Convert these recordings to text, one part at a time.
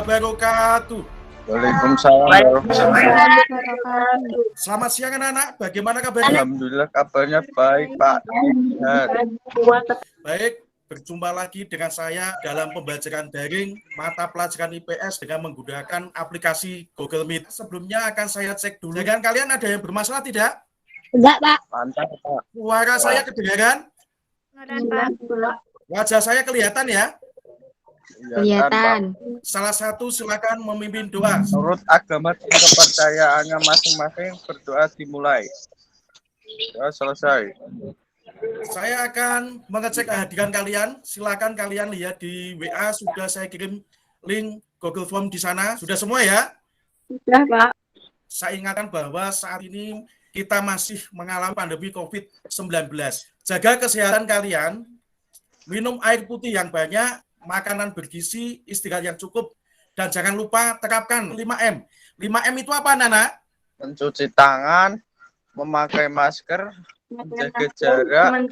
wabarakatuh. Waalaikumsalam warahmatullahi wabarakatuh. Selamat siang anak-anak, bagaimana kabarnya? Alhamdulillah kabarnya baik Pak. Baik, berjumpa lagi dengan saya dalam pembelajaran daring mata pelajaran IPS dengan menggunakan aplikasi Google Meet. Sebelumnya akan saya cek dulu. Dengan kalian ada yang bermasalah tidak? Enggak, Pak. Mantap Pak. Suara saya kedengaran? Wajah saya kelihatan ya? Kelihatan. Salah satu silakan memimpin doa. Menurut agama dan kepercayaannya masing-masing, berdoa dimulai. Doa selesai. Saya akan mengecek kehadiran kalian. Silakan kalian lihat di WA, sudah saya kirim link Google Form di sana. Sudah semua ya? Sudah, Pak. Saya ingatkan bahwa saat ini kita masih mengalami pandemi COVID-19. Jaga kesehatan kalian, minum air putih yang banyak, makanan bergizi, istirahat yang cukup, dan jangan lupa terapkan 5M. 5M itu apa, Nana? Mencuci tangan, memakai masker, menjaga jarak,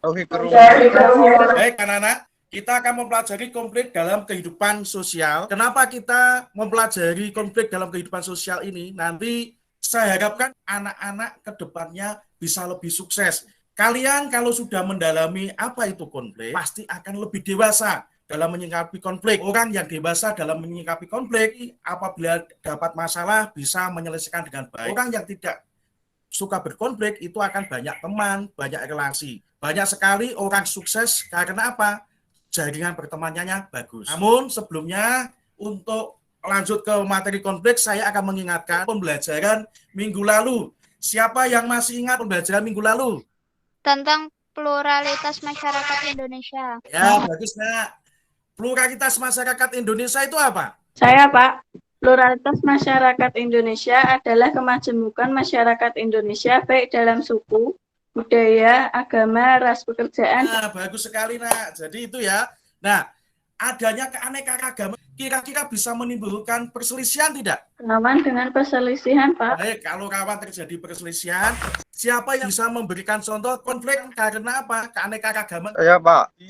jauhi kerumunan. Baik, anak-anak, kita akan mempelajari konflik dalam kehidupan sosial. Kenapa kita mempelajari konflik dalam kehidupan sosial ini? Nanti saya harapkan anak-anak ke depannya bisa lebih sukses. Kalian kalau sudah mendalami apa itu konflik, pasti akan lebih dewasa dalam menyikapi konflik. Orang yang dewasa dalam menyikapi konflik, apabila dapat masalah bisa menyelesaikan dengan baik. Orang yang tidak suka berkonflik itu akan banyak teman, banyak relasi. Banyak sekali orang sukses karena apa? Jaringan pertemanannya bagus. Namun sebelumnya untuk lanjut ke materi konflik, saya akan mengingatkan pembelajaran minggu lalu. Siapa yang masih ingat pembelajaran minggu lalu? Tentang pluralitas masyarakat Indonesia. Ya, bagus, Nak. Pluralitas masyarakat Indonesia itu apa? Saya, Pak. Pluralitas masyarakat Indonesia adalah kemajemukan masyarakat Indonesia baik dalam suku, budaya, agama, ras, pekerjaan. Nah, bagus sekali, Nak. Jadi itu ya. Nah, adanya keanekaragaman kira-kira bisa menimbulkan perselisihan tidak? Rawan dengan perselisihan, Pak. Baik, kalau rawan terjadi perselisihan, siapa yang bisa memberikan contoh konflik karena apa? Keanekaragaman. Saya Pak,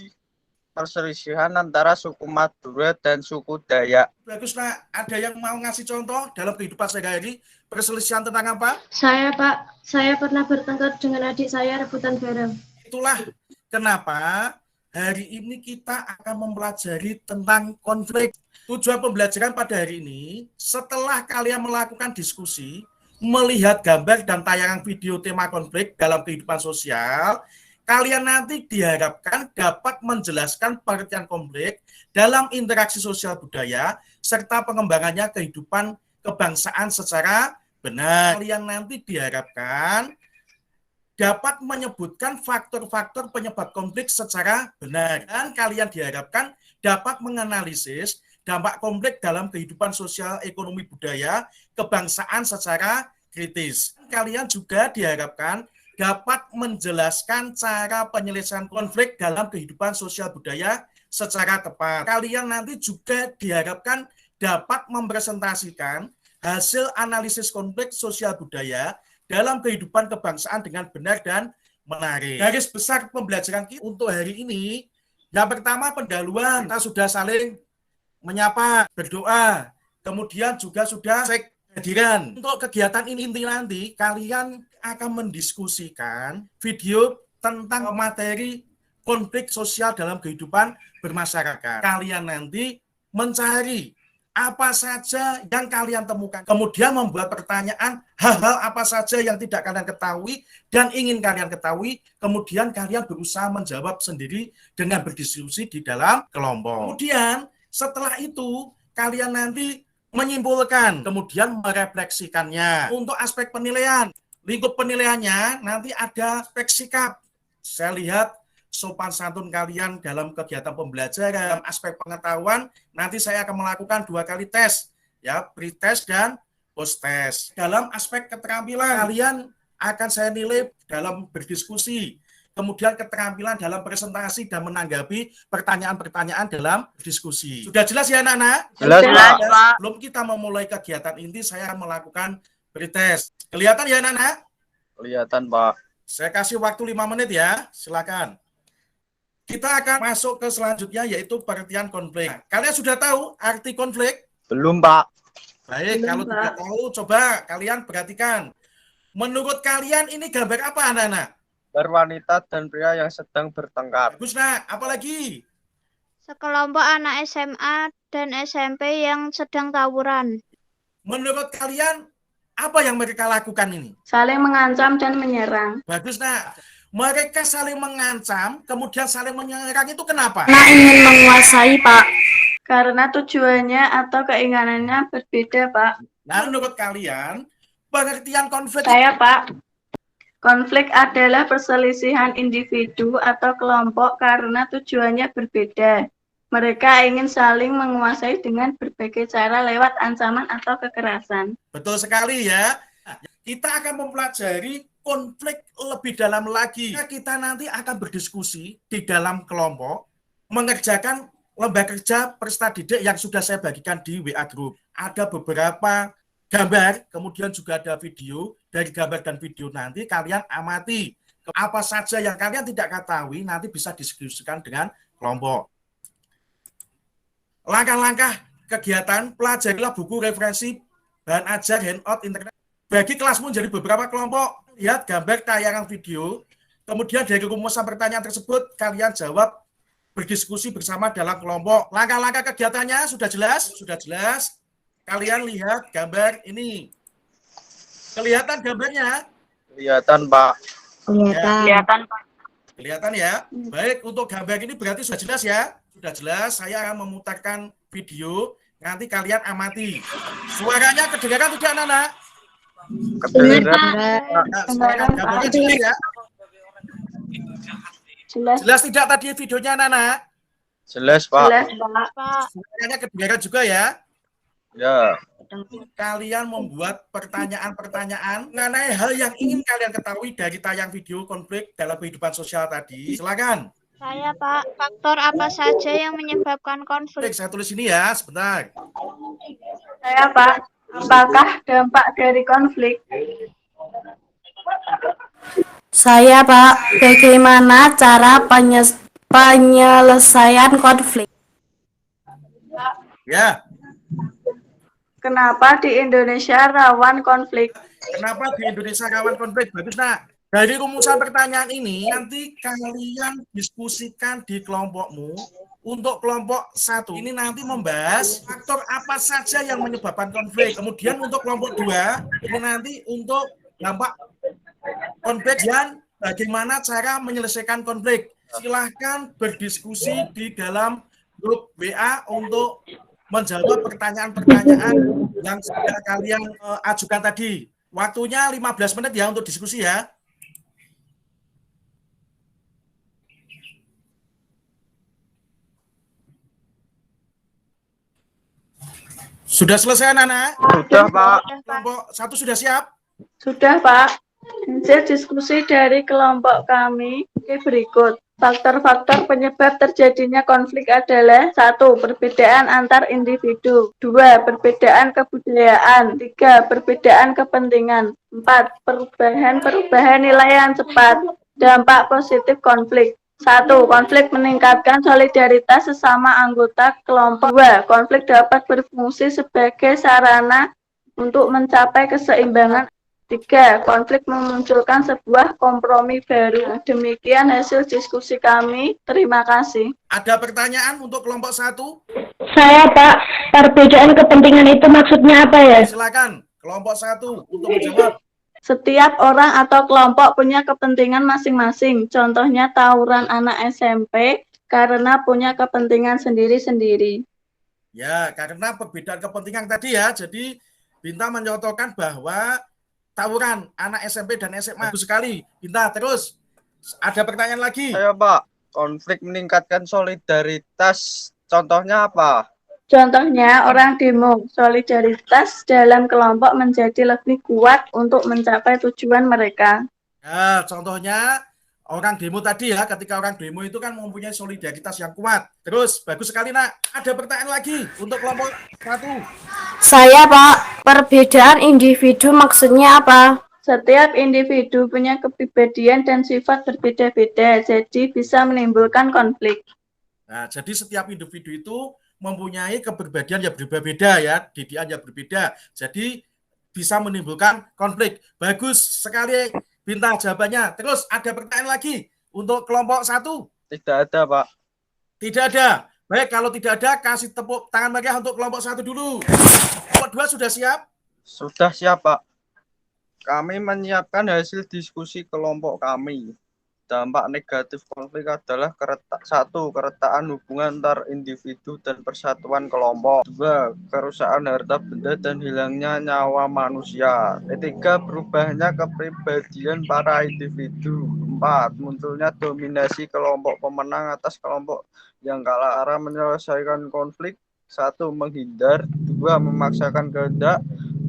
perselisihan antara suku Madura dan suku Dayak. Bagus, Nak. Ada yang mau ngasih contoh dalam kehidupan sehari-hari perselisihan tentang apa? Saya, Pak. Saya pernah bertengkar dengan adik saya rebutan barang. Itulah kenapa hari ini kita akan mempelajari tentang konflik. Tujuan pembelajaran pada hari ini, setelah kalian melakukan diskusi, melihat gambar dan tayangan video tema konflik dalam kehidupan sosial, kalian nanti diharapkan dapat menjelaskan pengertian konflik dalam interaksi sosial budaya, serta pengembangannya kehidupan kebangsaan secara benar. Kalian nanti diharapkan dapat menyebutkan faktor-faktor penyebab konflik secara benar. Dan kalian diharapkan dapat menganalisis dampak konflik dalam kehidupan sosial, ekonomi, budaya, kebangsaan secara kritis. Kalian juga diharapkan dapat menjelaskan cara penyelesaian konflik dalam kehidupan sosial budaya secara tepat. Kalian nanti juga diharapkan dapat mempresentasikan hasil analisis konflik sosial budaya dalam kehidupan kebangsaan dengan benar dan menarik. Garis besar pembelajaran kita untuk hari ini, yang pertama pendahuluan, kita sudah saling menyapa, berdoa, kemudian juga sudah cek kehadiran. Untuk kegiatan ini nanti kalian akan mendiskusikan video tentang materi konflik sosial dalam kehidupan bermasyarakat. Kalian nanti mencari apa saja yang kalian temukan, kemudian membuat pertanyaan hal-hal apa saja yang tidak kalian ketahui dan ingin kalian ketahui, kemudian kalian berusaha menjawab sendiri dengan berdiskusi di dalam kelompok. Kemudian setelah itu kalian nanti menyimpulkan, kemudian merefleksikannya. Untuk aspek penilaian, lingkup penilaiannya nanti ada aspek sikap. Saya lihat sopan santun kalian dalam kegiatan pembelajaran, dalam aspek pengetahuan, nanti saya akan melakukan 2 kali tes, ya, pre-test dan post-test. Dalam aspek keterampilan, kalian akan saya nilai dalam berdiskusi, kemudian keterampilan dalam presentasi dan menanggapi pertanyaan-pertanyaan dalam diskusi. Sudah jelas ya, anak-anak? Jelas, Pak. Sebelum kita memulai kegiatan inti, saya akan melakukan pretest. Kelihatan ya, anak-anak? Kelihatan Pak. Saya kasih waktu 5 menit ya, silakan. Kita akan masuk ke selanjutnya yaitu pengertian konflik. Kalian sudah tahu arti konflik? Belum, Pak. Baik, Belum, kalau Pak. tidak tahu coba kalian perhatikan. Menurut kalian ini gambar apa anak-anak? Berwanita dan pria yang sedang bertengkar. Bagus nak, apalagi? Sekelompok anak SMA dan SMP yang sedang tawuran. Menurut kalian apa yang mereka lakukan ini? Saling mengancam dan menyerang. Bagus nak. Mereka saling mengancam, kemudian saling menyerang itu kenapa? Karena ingin menguasai, Pak. Karena tujuannya atau keinginannya berbeda, Pak. Nah, menurut kalian pengertian konflik Saya, Pak. Konflik adalah perselisihan individu atau kelompok karena tujuannya berbeda. Mereka ingin saling menguasai dengan berbagai cara lewat ancaman atau kekerasan. betul sekali ya. Kita akan mempelajari konflik lebih dalam lagi. Kita nanti akan berdiskusi di dalam kelompok, mengerjakan lembaga kerja peserta didik yang sudah saya bagikan di WA Group. Ada beberapa gambar, kemudian juga ada video. Dari gambar dan video nanti kalian amati. Apa saja yang kalian tidak ketahui nanti bisa didiskusikan dengan kelompok. Langkah-langkah kegiatan, pelajarilah buku referensi, bahan ajar, handout, internet. Bagi kelasmu menjadi beberapa kelompok, lihat gambar tayangan video, kemudian dari rumusan pertanyaan tersebut, kalian jawab, berdiskusi bersama dalam kelompok. Langkah-langkah kegiatannya sudah jelas? Sudah jelas. Kalian lihat gambar ini. Kelihatan gambarnya? Kelihatan, Pak. Kelihatan. Kelihatan ya? Baik, untuk gambar ini berarti sudah jelas ya? Sudah jelas, saya akan memutarkan video, nanti kalian amati. Suaranya kedengaran tidak, anak-anak? Kedengaran. Nah, suara gambarnya jelas ya? Jelas, Jelas tidak tadi videonya, anak-anak? Jelas, Pak. jelas, Pak. Pak, Suaranya kedengaran juga ya? Ya. Kalian membuat pertanyaan-pertanyaan mengenai hal yang ingin kalian ketahui dari tayang video konflik dalam kehidupan sosial tadi. Silakan. saya Pak. Faktor apa saja yang menyebabkan konflik? Baik, saya tulis ini ya, sebentar. Saya, Pak. Apakah dampak dari konflik? Saya, Pak. Bagaimana cara penyelesaian konflik? Ya, Kenapa di Indonesia rawan konflik? kenapa di Indonesia rawan konflik? Bagus, nak. Dari rumusan pertanyaan ini, nanti kalian diskusikan di kelompokmu. Untuk kelompok 1, ini nanti membahas faktor apa saja yang menyebabkan konflik. Kemudian untuk kelompok 2, ini nanti untuk dampak konflik dan bagaimana cara menyelesaikan konflik. Silahkan berdiskusi di dalam grup WA untuk menjawab pertanyaan-pertanyaan yang sudah kalian ajukan tadi. Waktunya 15 menit ya untuk diskusi ya. Sudah selesai, anak-anak? Sudah, Pak. Kelompok 1 sudah siap? Sudah, Pak. Hasil diskusi dari kelompok kami berikut. Faktor-faktor penyebab terjadinya konflik adalah 1. Perbedaan antar individu. 2. Perbedaan kebudayaan. 3. Perbedaan kepentingan. 4. Perubahan nilai yang cepat. Dampak positif konflik. 1. Konflik meningkatkan solidaritas sesama anggota kelompok. 2. Konflik dapat berfungsi sebagai sarana untuk mencapai keseimbangan. 3. Konflik memunculkan sebuah kompromi baru. Demikian hasil diskusi kami. Terima kasih. Ada pertanyaan untuk kelompok 1? Saya, Pak. Perbedaan kepentingan itu maksudnya apa ya? Silakan kelompok 1 untuk menjawab. Setiap orang atau kelompok punya kepentingan masing-masing. Contohnya tawuran anak SMP karena punya kepentingan sendiri-sendiri. Ya, karena perbedaan kepentingan tadi ya. Jadi Binta menyontohkan bahwa tawuran anak SMP dan SMA. Bagus sekali. Binta, terus ada pertanyaan lagi. Saya, Pak. Konflik meningkatkan solidaritas. Contohnya apa? Contohnya orang demo. Solidaritas dalam kelompok menjadi lebih kuat untuk mencapai tujuan mereka. Ya, contohnya orang demo tadi ya. Ketika orang demo itu kan mempunyai solidaritas yang kuat. Terus, bagus sekali, nak. Ada pertanyaan lagi untuk kelompok 1. Saya, Pak. Perbedaan individu maksudnya apa? Setiap individu punya kepribadian dan sifat berbeda-beda, jadi bisa menimbulkan konflik. Nah, jadi setiap individu itu mempunyai kepribadian yang berbeda-beda ya, didikan yang berbeda. Jadi bisa menimbulkan konflik. Bagus sekali Bintang jawabannya. Terus ada pertanyaan lagi untuk kelompok 1? Tidak ada, Pak. Tidak ada. Baik, kalau tidak ada kasih tepuk tangan meriah untuk kelompok 1 dulu. Kelompok 2 sudah siap? Sudah siap, Pak. Kami menyiapkan hasil diskusi kelompok kami. Dampak negatif konflik adalah keretakan hubungan antar individu dan persatuan kelompok. 2. Kerusakan harta benda dan hilangnya nyawa manusia. 3. Berubahnya kepribadian para individu. 4. Munculnya dominasi kelompok pemenang atas kelompok yang kalah. Cara menyelesaikan konflik: 1. Menghindar. 2. Memaksakan kehendak.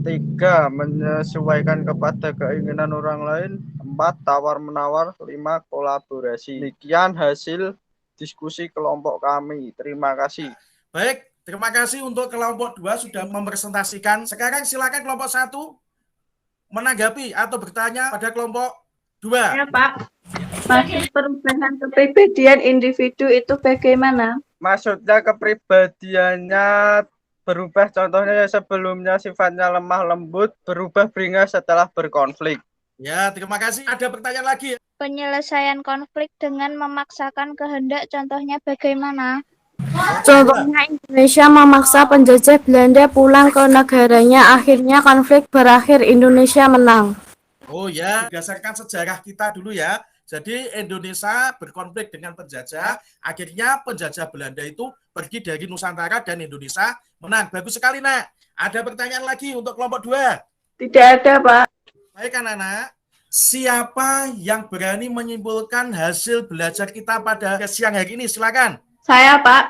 3. Menyesuaikan kepada keinginan orang lain. 4. Tawar-menawar. 5. Kolaborasi. Demikian hasil diskusi kelompok kami. Terima kasih. Baik, terima kasih untuk kelompok 2 sudah mempresentasikan. Sekarang silakan kelompok 1 menanggapi atau bertanya pada kelompok 2. Ya, Pak. Maksud perubahan kepribadian individu itu bagaimana? Maksudnya kepribadiannya berubah, contohnya sebelumnya sifatnya lemah lembut, berubah beringas setelah berkonflik. Ya, terima kasih. Ada pertanyaan lagi? Penyelesaian konflik dengan memaksakan kehendak, contohnya bagaimana? Contohnya Indonesia memaksa penjajah Belanda pulang ke negaranya, akhirnya konflik berakhir, Indonesia menang. Oh ya, berdasarkan sejarah kita dulu ya. Jadi Indonesia berkonflik dengan penjajah, akhirnya penjajah Belanda itu pergi dari Nusantara dan Indonesia menang. Bagus sekali, Nak. Ada pertanyaan lagi untuk kelompok 2? Tidak ada, Pak. Baik, anak-anak. Siapa yang berani menyimpulkan hasil belajar kita pada siang hari ini? Silakan. Saya, Pak.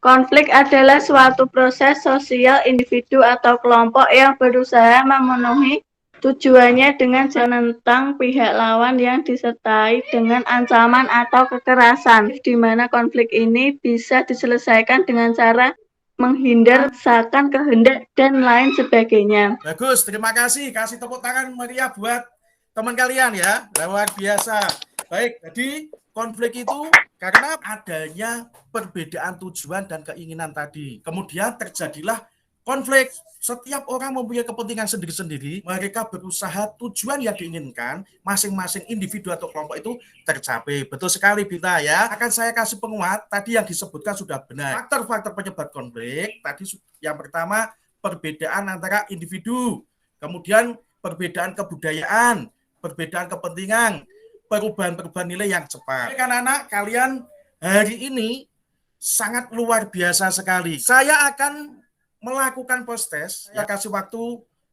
Konflik adalah suatu proses sosial individu atau kelompok yang berusaha memenuhi tujuannya dengan menentang pihak lawan yang disertai dengan ancaman atau kekerasan, di mana konflik ini bisa diselesaikan dengan cara menghindar, memaksakan kehendak, dan lain sebagainya. Bagus, terima kasih. Kasih tepuk tangan meriah buat teman kalian ya. Luar biasa. Baik, jadi konflik itu karena adanya perbedaan tujuan dan keinginan tadi. Kemudian terjadilah konflik. Setiap orang mempunyai kepentingan sendiri-sendiri. Mereka berusaha tujuan yang diinginkan masing-masing individu atau kelompok itu tercapai. Betul sekali, Bita ya. Akan saya kasih penguat. Tadi yang disebutkan sudah benar. Faktor-faktor penyebab konflik. Tadi yang pertama perbedaan antara individu. Kemudian perbedaan kebudayaan, perbedaan kepentingan, perubahan-perubahan nilai yang cepat. Anak-anak, kalian hari ini sangat luar biasa sekali. Saya akan melakukan post test. Saya kasih waktu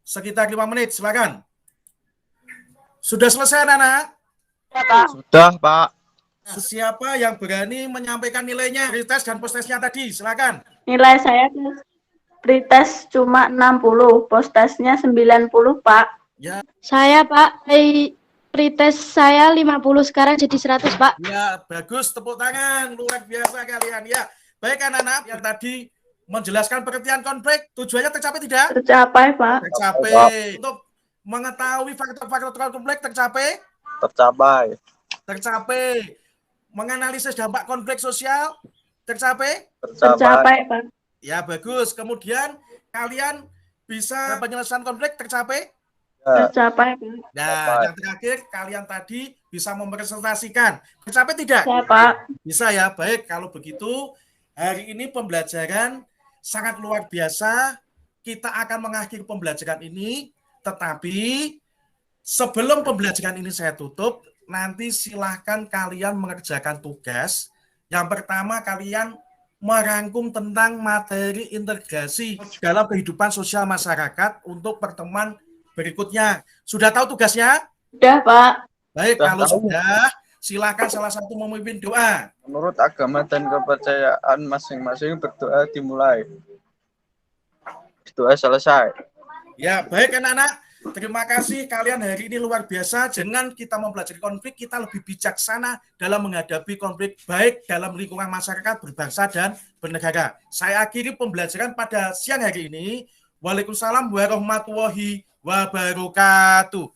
sekitar 5 menit. Silakan. Sudah selesai, anak-anak? Sudah, Pak. Siapa yang berani menyampaikan nilainya pretest dan post testnya tadi? Silakan. Nilai saya pretest cuma 60, post testnya 90, Pak. Ya. Saya, Pak, pretest saya 50, sekarang jadi 100, Pak. Ya, bagus. Tepuk tangan. Luar biasa kalian. Ya. Baik, anak-anak, yang tadi menjelaskan pengertian konflik, tujuannya tercapai tidak? Tercapai, Pak. Tercapai. Untuk mengetahui faktor-faktor konflik tercapai? Tercapai. Tercapai. Menganalisis dampak konflik sosial tercapai? Tercapai, Pak. Ya, bagus. Kemudian kalian bisa penyelesaian konflik tercapai? Ya. Tercapai, Pak. Nah, yang terakhir kalian tadi bisa mempresentasikan. Tercapai tidak? Ya, Pak. Bisa ya. Baik, kalau begitu hari ini pembelajaran sangat luar biasa. Kita akan mengakhiri pembelajaran ini, tetapi sebelum pembelajaran ini saya tutup, nanti silahkan kalian mengerjakan tugas. Yang pertama, kalian merangkum tentang materi integrasi dalam kehidupan sosial masyarakat untuk pertemuan berikutnya. Sudah tahu tugasnya? Sudah, Pak. Baik, Sudah kalau tahu. sudah, silakan salah satu memimpin doa. Menurut agama dan kepercayaan masing-masing, berdoa dimulai. Doa selesai. Ya, baik anak-anak. Terima kasih kalian hari ini luar biasa. Dengan kita mempelajari konflik, kita lebih bijaksana dalam menghadapi konflik baik dalam lingkungan masyarakat, berbangsa, dan bernegara. Saya akhiri pembelajaran pada siang hari ini. Waalaikumsalam warahmatullahi wabarakatuh.